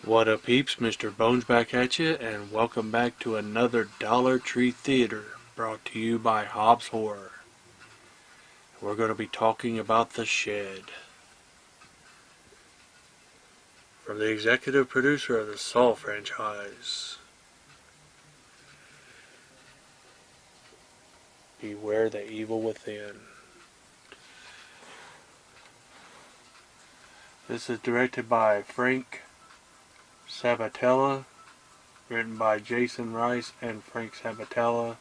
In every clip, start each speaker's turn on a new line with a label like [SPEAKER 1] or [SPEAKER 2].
[SPEAKER 1] What up peeps, Mr. Bones back at you, and welcome back to another Dollar Tree Theater, brought to you by Hobbs Horror. We're going to be talking about The Shed. From the executive producer of the Saw franchise. Beware the evil within. This is directed by Frank Sabatella, written by Jason Rice and Frank Sabatella.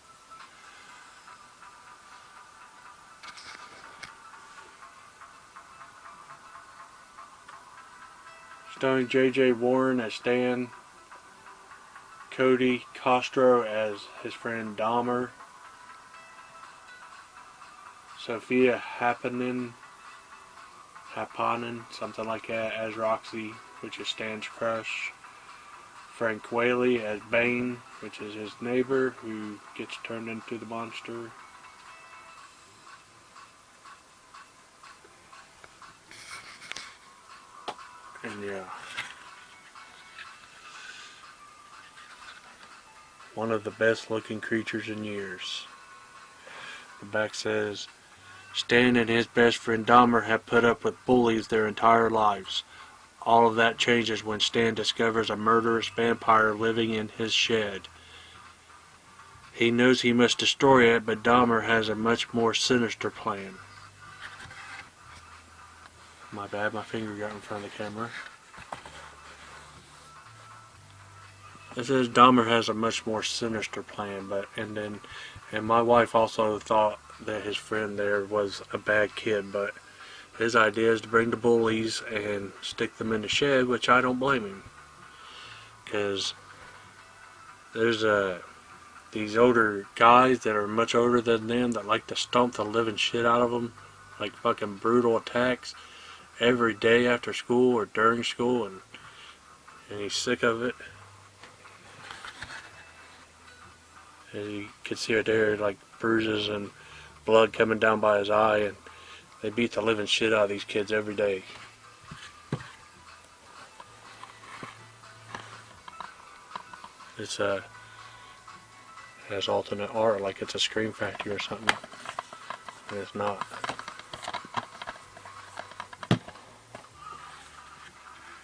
[SPEAKER 1] Starring J.J. Warren as Stan, Cody Castro as his friend Dahmer, Sophia Happanen, something like that, as Roxy, which is Stan's crush. Frank Whaley as Bane, which is his neighbor who gets turned into the monster. And yeah, one of the best looking creatures in years. The back says, Stan and his best friend Dahmer have put up with bullies their entire lives. All of that changes when Stan discovers a murderous vampire living in his shed. He knows he must destroy it, but Dahmer has a much more sinister plan. My bad, my finger got in front of the camera. It says Dahmer has a much more sinister plan, and my wife also thought that his friend there was a bad kid, but his idea is to bring the bullies and stick them in the shed, which I don't blame him. Because there's these older guys that are much older than them that like to stomp the living shit out of them, like fucking brutal attacks every day after school or during school, and he's sick of it. And you can see right there, like bruises and blood coming down by his eye, and they beat the living shit out of these kids every day. It's has alternate art like it's a Scream Factory or something, and it's not.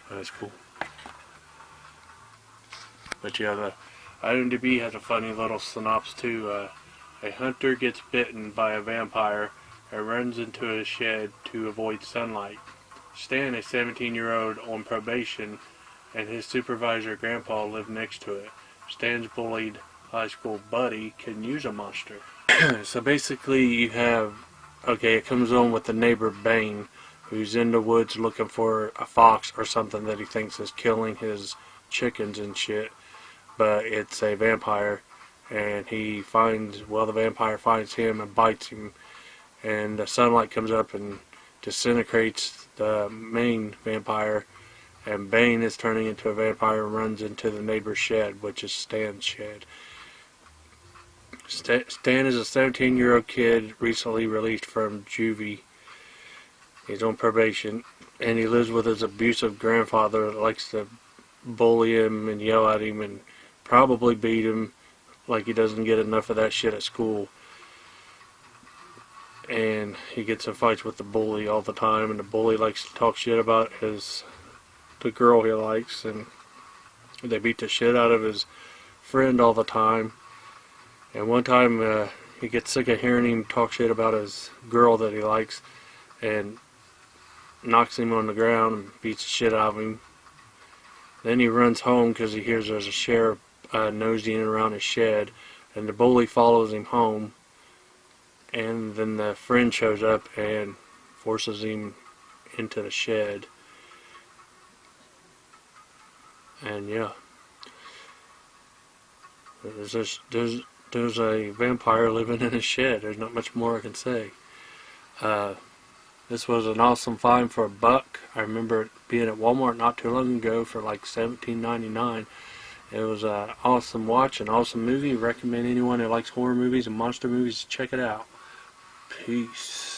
[SPEAKER 1] That's cool. But yeah, the IMDb has a funny little synopsis too. A hunter gets bitten by a vampire and runs into a shed to avoid sunlight. Stan, a 17-year-old on probation, and his supervisor grandpa live next to it. Stan's bullied high school buddy can use a monster. So basically you have, it comes on with the neighbor Bane, who's in the woods looking for a fox or something that he thinks is killing his chickens and shit, but it's a vampire, and the vampire finds him and bites him, and the sunlight comes up and disintegrates the main vampire, and Bane is turning into a vampire and runs into the neighbor's shed, which is Stan's shed. Stan is a 17-year-old kid recently released from juvie. He's on probation, and he lives with his abusive grandfather that likes to bully him and yell at him and probably beat him, like he doesn't get enough of that shit at school. And he gets in fights with the bully all the time, and the bully likes to talk shit about the girl he likes, and they beat the shit out of his friend all the time. And one time he gets sick of hearing him talk shit about his girl that he likes, and knocks him on the ground and beats the shit out of him. Then he runs home because he hears there's a sheriff nosying around his shed, and the bully follows him home, and then the friend shows up and forces him into the shed. And yeah, there's a vampire living in a shed. There's not much more I can say. This was an awesome find for $1. I remember it being at Walmart not too long ago for like $17.99. It was an awesome watch, an awesome movie. Recommend anyone who likes horror movies and monster movies to check it out. Peace.